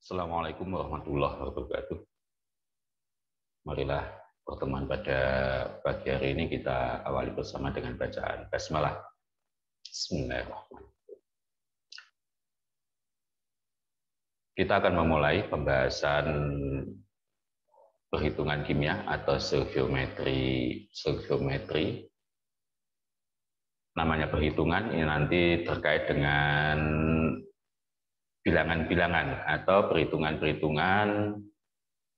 Assalamualaikum warahmatullahi wabarakatuh. Marilah pertemuan pada pagi hari ini kita awali bersama dengan bacaan basmalah. Bismillahirrahmanirrahim. Kita akan memulai pembahasan perhitungan kimia atau stoikiometri. Namanya perhitungan ini nanti terkait dengan bilangan-bilangan atau perhitungan-perhitungan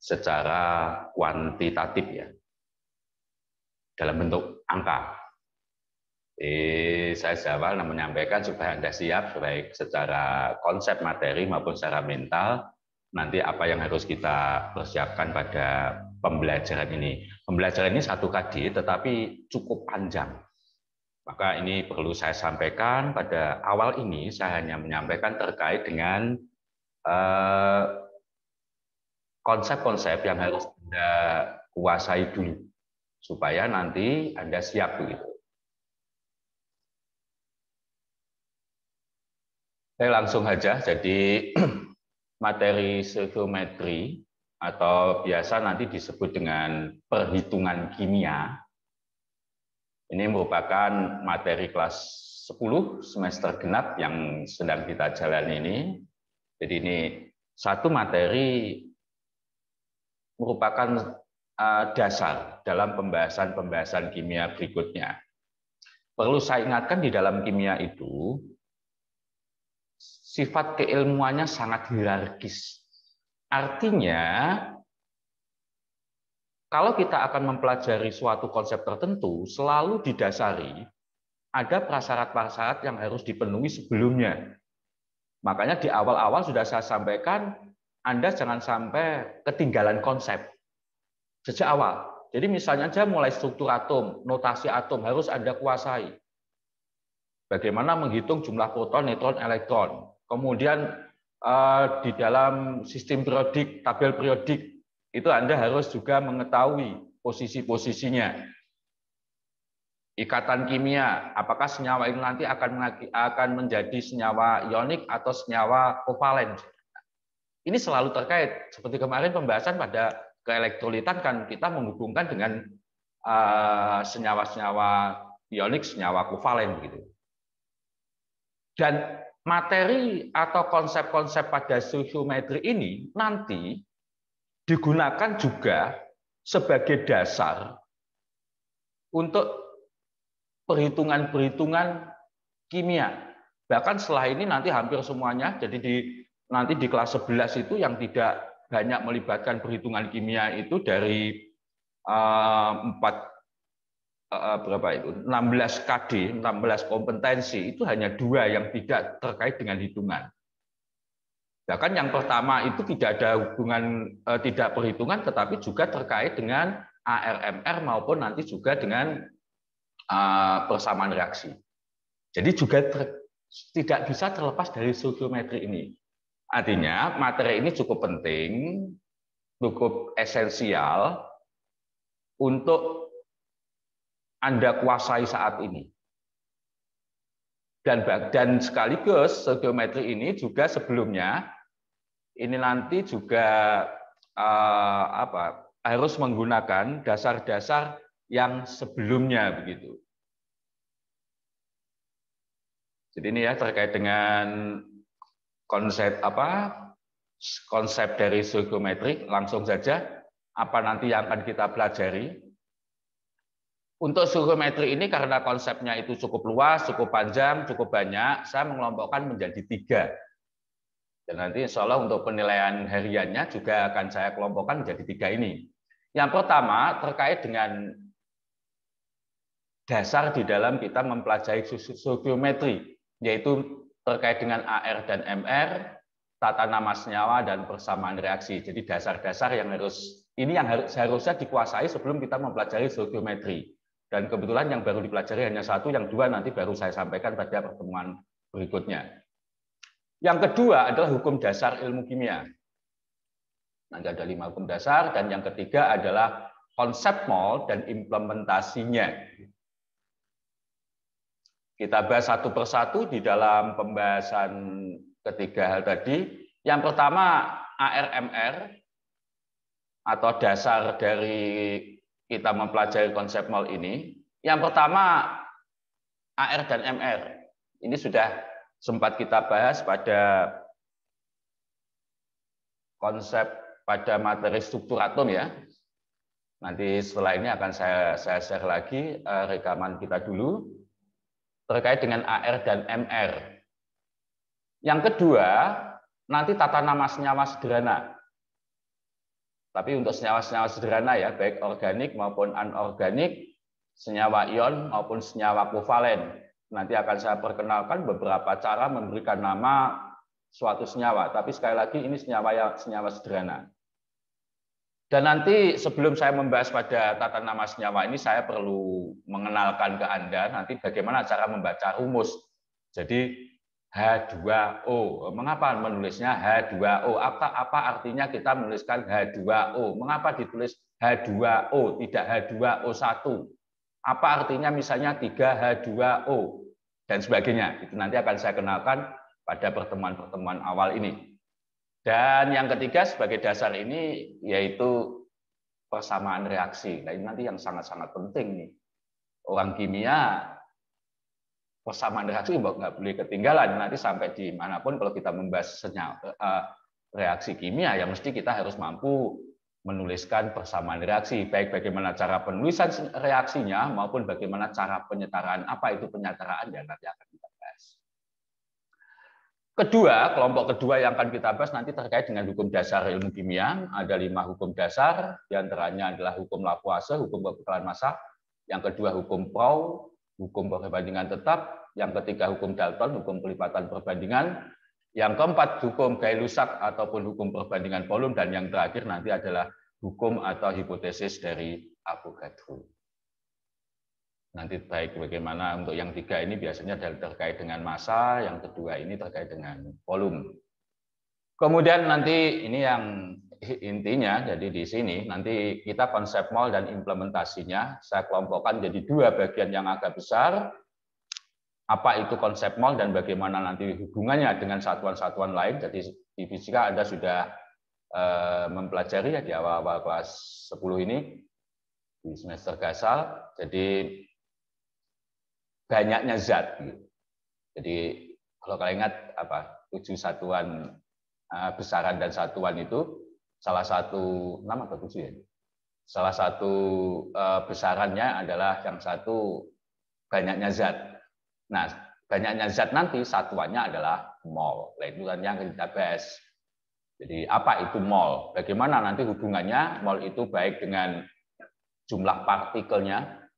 secara kuantitatif ya, dalam bentuk angka. Saya awal menyampaikan supaya Anda siap baik secara konsep materi maupun secara mental nanti apa yang harus kita persiapkan pada pembelajaran ini. Pembelajaran ini 1 KD tetapi cukup panjang. Maka ini perlu saya sampaikan pada awal ini, saya hanya menyampaikan terkait dengan konsep-konsep yang harus Anda kuasai dulu, supaya nanti Anda siap begitu. Saya langsung saja, jadi materi stoikiometri atau biasa nanti disebut dengan perhitungan kimia. Ini merupakan materi kelas 10 semester genap yang sedang kita jalani ini. Jadi ini satu materi merupakan dasar dalam pembahasan kimia berikutnya. Perlu saya ingatkan di dalam kimia itu, sifat keilmuannya sangat hierarkis. Artinya, kalau kita akan mempelajari suatu konsep tertentu, selalu didasari ada prasyarat-prasyarat yang harus dipenuhi sebelumnya. Makanya di awal-awal sudah saya sampaikan, Anda jangan sampai ketinggalan konsep sejak awal. Jadi misalnya aja mulai struktur atom, notasi atom harus Anda kuasai. Bagaimana menghitung jumlah proton, neutron, elektron. Kemudian di dalam sistem periodik, tabel periodik, itu Anda harus juga mengetahui posisi-posisinya. Ikatan kimia, apakah senyawa ini nanti akan menjadi senyawa ionik atau senyawa kovalen. Ini selalu terkait. Seperti kemarin pembahasan pada keelektrolitan kan kita menghubungkan dengan senyawa-senyawa ionik, senyawa kovalen gitu. Dan materi atau konsep-konsep pada stoikiometri ini nanti digunakan juga sebagai dasar untuk perhitungan-perhitungan kimia. Bahkan setelah ini nanti hampir semuanya, jadi nanti di kelas 11 itu yang tidak banyak melibatkan perhitungan kimia itu dari 16 KD, 16 kompetensi, itu hanya 2 yang tidak terkait dengan hitungan. Bahkan yang pertama itu tidak ada hubungan, tidak perhitungan, tetapi juga terkait dengan ARMR maupun nanti juga dengan persamaan reaksi. Jadi juga tidak bisa terlepas dari stoikiometri ini. Artinya materi ini cukup penting, cukup esensial untuk Anda kuasai saat ini. Dan sekaligus stoikiometri ini juga sebelumnya ini nanti juga harus menggunakan dasar-dasar yang sebelumnya begitu. Jadi ini ya terkait dengan konsep dari stoikiometri. Langsung saja apa nanti yang akan kita pelajari. Untuk stoikiometri ini karena konsepnya itu cukup luas, cukup panjang, cukup banyak, saya mengelompokkan menjadi 3. Dan nanti insya Allah untuk penilaian hariannya juga akan saya kelompokkan menjadi 3 ini. Yang pertama terkait dengan dasar di dalam kita mempelajari stoikiometri, yaitu terkait dengan AR dan MR, tata nama senyawa, dan persamaan reaksi. Jadi dasar-dasar yang seharusnya dikuasai sebelum kita mempelajari stoikiometri. Dan kebetulan yang baru dipelajari hanya 1, yang 2 nanti baru saya sampaikan pada pertemuan berikutnya. Yang kedua adalah hukum dasar ilmu kimia. Nanti ada 5 hukum dasar, dan yang ketiga adalah konsep mol dan implementasinya. Kita bahas satu persatu di dalam pembahasan ketiga hal tadi. Yang pertama, ARMR atau dasar dari kita mempelajari konsep mol ini. Yang pertama, AR dan MR. Ini sudah sempat kita bahas pada konsep pada materi struktur atom ya. Nanti setelah ini akan saya share lagi rekaman kita dulu terkait dengan AR dan MR. Yang kedua, nanti tata nama senyawa sederhana. Tapi untuk senyawa-senyawa sederhana ya, baik organik maupun anorganik, senyawa ion maupun senyawa kovalen. Nanti akan saya perkenalkan beberapa cara memberikan nama suatu senyawa. Tapi sekali lagi ini senyawa sederhana. Dan nanti sebelum saya membahas pada tata nama senyawa ini, saya perlu mengenalkan ke Anda nanti bagaimana cara membaca rumus. Jadi H2O. Mengapa menulisnya H2O? Apa artinya kita menuliskan H2O? Mengapa ditulis H2O, tidak H2O1? Apa artinya misalnya 3H2O? Dan sebagainya. Itu nanti akan saya kenalkan pada pertemuan-pertemuan awal ini. Dan yang ketiga sebagai dasar ini yaitu persamaan reaksi. Nah, ini nanti yang sangat-sangat penting nih. Orang kimia persamaan reaksi nggak boleh ketinggalan. Nanti sampai dimanapun kalau kita membahas reaksi kimia, ya mesti kita harus mampu menuliskan persamaan reaksi. Baik bagaimana cara penulisan reaksinya maupun bagaimana cara penyetaraan. Apa itu penyetaraan ya nanti akan kita bahas. Kedua, kelompok kedua yang akan kita bahas nanti terkait dengan hukum dasar ilmu kimia. Ada 5 hukum dasar, diantaranya adalah hukum Lavoisier, hukum pembekalan massa. Yang kedua, hukum Paul, hukum perbandingan tetap. Yang ketiga, hukum Dalton, hukum pelipatan perbandingan. Yang keempat, hukum Gay-Lussac ataupun hukum perbandingan volume. Dan yang terakhir nanti adalah hukum atau hipotesis dari Avogadro. Nanti baik bagaimana untuk yang tiga ini biasanya terkait dengan massa, yang kedua ini terkait dengan volume. Kemudian nanti ini yang intinya, jadi di sini nanti kita konsep mol dan implementasinya saya kelompokkan jadi 2 bagian yang agak besar. Apa itu konsep mol dan bagaimana nanti hubungannya dengan satuan-satuan lain. Jadi di fisika Anda sudah mempelajari ya di awal-awal kelas 10 ini di semester Gasal. Jadi banyaknya zat. Jadi kalau kalian ingat apa 7 satuan besaran dan satuan itu salah satu 6 atau 7 ya. Salah satu besarannya adalah yang satu banyaknya zat. Nah, banyaknya zat nanti satuannya adalah mol. Nah, itu kan yang kita bahas. Jadi apa itu mol? Bagaimana nanti hubungannya mol itu baik dengan jumlah partikelnya.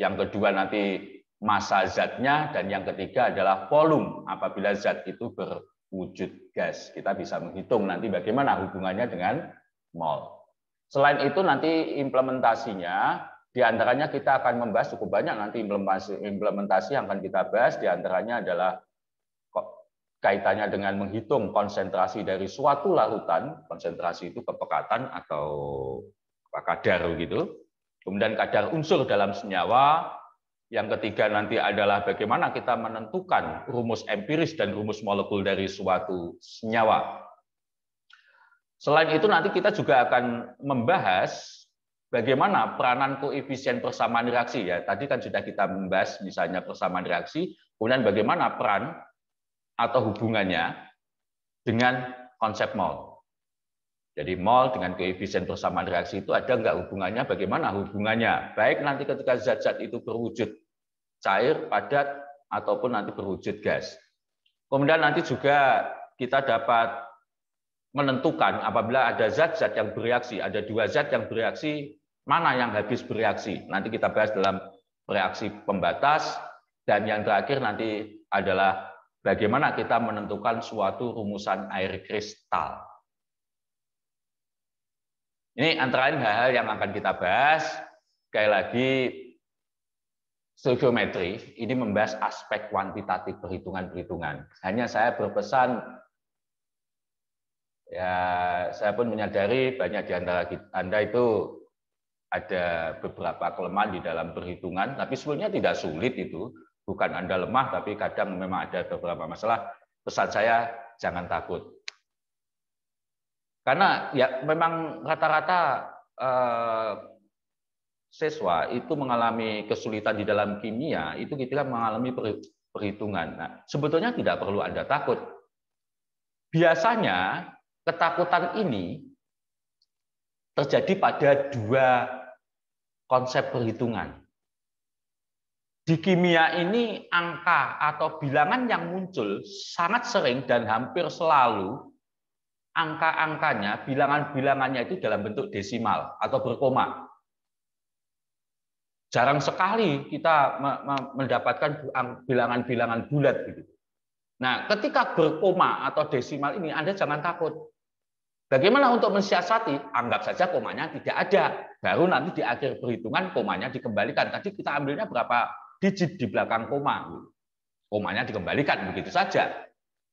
Yang kedua nanti massa zatnya, dan yang ketiga adalah volume apabila zat itu berwujud gas. Kita bisa menghitung nanti bagaimana hubungannya dengan mol. Selain itu nanti implementasinya, diantaranya kita akan membahas cukup banyak nanti implementasi yang akan kita bahas, diantaranya adalah kaitannya dengan menghitung konsentrasi dari suatu larutan, konsentrasi itu kepekatan atau kadar gitu. Kemudian kadar unsur dalam senyawa. Yang ketiga nanti adalah bagaimana kita menentukan rumus empiris dan rumus molekul dari suatu senyawa. Selain itu nanti kita juga akan membahas bagaimana peranan koefisien persamaan reaksi ya. Tadi kan sudah kita membahas misalnya persamaan reaksi, kemudian bagaimana peran atau hubungannya dengan konsep mol. Jadi mol dengan koefisien persamaan reaksi itu ada nggak hubungannya? Bagaimana hubungannya? Baik nanti ketika zat-zat itu berwujud cair, padat, ataupun nanti berwujud gas. Kemudian nanti juga kita dapat menentukan apabila ada zat-zat yang bereaksi, ada 2 zat yang bereaksi, mana yang habis bereaksi. Nanti kita bahas dalam reaksi pembatas. Dan yang terakhir nanti adalah bagaimana kita menentukan suatu rumusan air kristal. Ini antara lain hal-hal yang akan kita bahas. Sekali lagi, stoikiometri ini membahas aspek kuantitatif perhitungan-perhitungan. Hanya saya berpesan, ya saya pun menyadari banyak di antara Anda itu ada beberapa kelemahan di dalam perhitungan, tapi sebenarnya tidak sulit itu. Bukan Anda lemah, tapi kadang memang ada beberapa masalah. Pesan saya, jangan takut. Karena ya memang rata-rata siswa itu mengalami kesulitan di dalam kimia itu ketika mengalami perhitungan. Nah, sebetulnya tidak perlu Anda takut. Biasanya ketakutan ini terjadi pada dua konsep perhitungan. Di kimia ini angka atau bilangan yang muncul sangat sering dan hampir selalu angka-angkanya, bilangan-bilangannya itu dalam bentuk desimal atau berkoma. Jarang sekali kita mendapatkan bilangan-bilangan bulat gitu. Nah, ketika berkoma atau desimal ini Anda jangan takut. Bagaimana untuk mensiasati? Anggap saja komanya tidak ada. Baru nanti di akhir perhitungan komanya dikembalikan. Tadi kita ambilnya berapa digit di belakang koma. Komanya dikembalikan, begitu saja.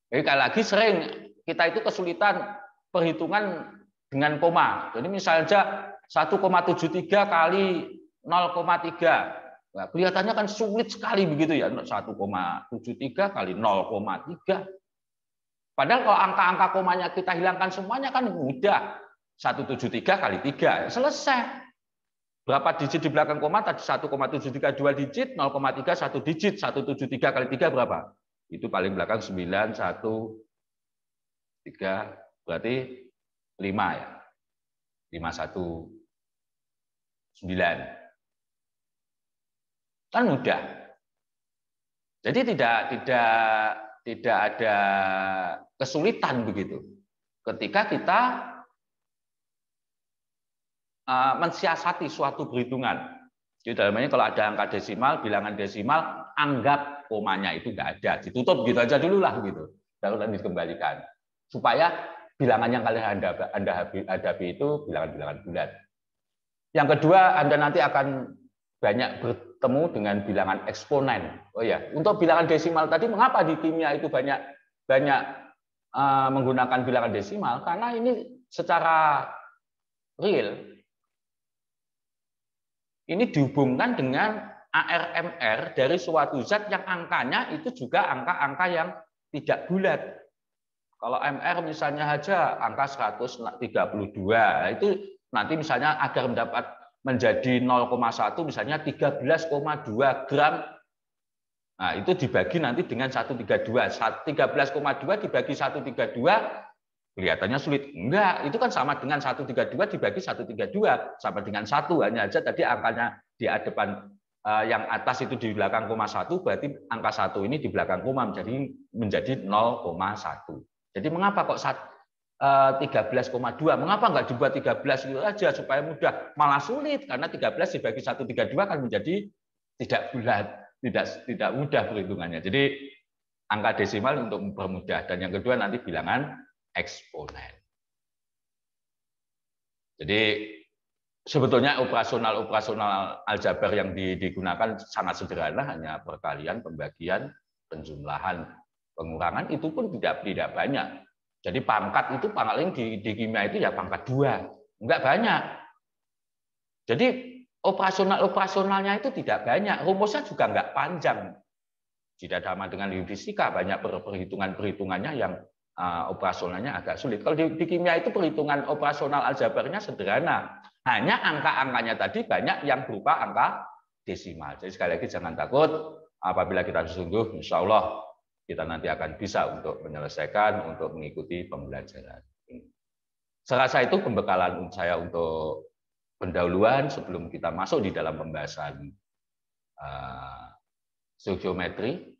Jadi sekali lagi sering kita itu kesulitan perhitungan dengan koma. Jadi misalnya 1,73 kali 0,3. Nah, kelihatannya kan sulit sekali begitu ya. 1,73 kali 0,3. Padahal kalau angka-angka komanya kita hilangkan semuanya kan mudah. 173 kali 3, selesai. Berapa digit di belakang koma? Tadi 1,732 digit, 0,3 1 digit, 173 kali 3 berapa? Itu paling belakang 9, 1, 3, berarti 5 ya. 5, 1, 9. Kan mudah. Jadi tidak ada kesulitan begitu. Ketika kita mensiasati suatu perhitungan. Jadi dalamnya kalau ada angka desimal, bilangan desimal, anggap komanya itu nggak ada, ditutup gitu aja dulu lah gitu, baru nanti dikembalikan. Supaya bilangan yang kalian Anda hadapi itu bilangan-bilangan bulat. Yang kedua, Anda nanti akan banyak bertemu dengan bilangan eksponen. Oh ya, untuk bilangan desimal tadi, mengapa di kimia itu banyak menggunakan bilangan desimal? Karena ini secara real ini dihubungkan dengan ARMR dari suatu zat yang angkanya itu juga angka-angka yang tidak bulat. Kalau MR misalnya aja angka 132, itu nanti misalnya agar mendapat menjadi 0,1 misalnya 13,2 gram. Nah, itu dibagi nanti dengan 132. 13,2 dibagi 132 kelihatannya sulit. Enggak, itu kan sama dengan 132 dibagi 132, sama dengan 1. Hanya aja tadi angkanya di depan yang atas itu di belakang koma 1, berarti angka 1 ini di belakang koma menjadi 0,1. Jadi mengapa kok 13,2? Mengapa enggak dibuat 13 itu aja supaya mudah? Malah sulit karena 13 dibagi 132 kan menjadi tidak bulat, tidak mudah perhitungannya. Jadi angka desimal untuk mempermudah. Dan yang kedua nanti bilangan eksponen. Jadi sebetulnya operasional aljabar yang digunakan sangat sederhana, hanya perkalian, pembagian, penjumlahan, pengurangan itu pun tidak banyak. Jadi pangkat itu paling di kimia itu ya pangkat 2, enggak banyak. Jadi operasionalnya itu tidak banyak, rumusnya juga enggak panjang. Tidak sama dengan di fisika, banyak perhitungannya yang operasionalnya agak sulit. Kalau di kimia itu perhitungan operasional aljabarnya sederhana. Hanya angka-angkanya tadi banyak yang berupa angka desimal. Jadi sekali lagi jangan takut, apabila kita sungguh, insya Allah kita nanti akan bisa untuk menyelesaikan, untuk mengikuti pembelajaran. Saya rasa itu pembekalan saya untuk pendahuluan sebelum kita masuk di dalam pembahasan stoikiometri,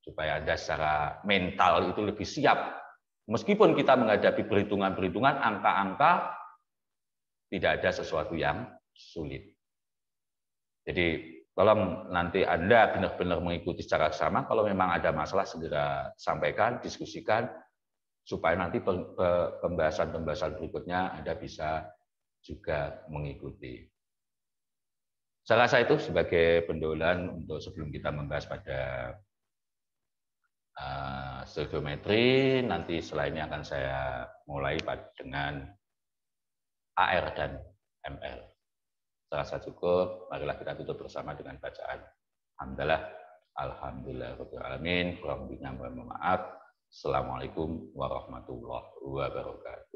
supaya Anda secara mental itu lebih siap. Meskipun kita menghadapi perhitungan-perhitungan, angka-angka, tidak ada sesuatu yang sulit. Jadi tolong nanti Anda benar-benar mengikuti secara sama. Kalau memang ada masalah, segera sampaikan, diskusikan, supaya nanti pembahasan-pembahasan berikutnya Anda bisa juga mengikuti. Saya rasa itu sebagai pendahuluan untuk sebelum kita membahas pada stoikiometri. Nanti setelah ini akan saya mulai dengan AR dan MR. Saya rasa cukup. Marilah kita tutup bersama dengan bacaan Alhamdulillah alamin. Kurang lebihnya mohon maaf. Assalamualaikum warahmatullahi wabarakatuh.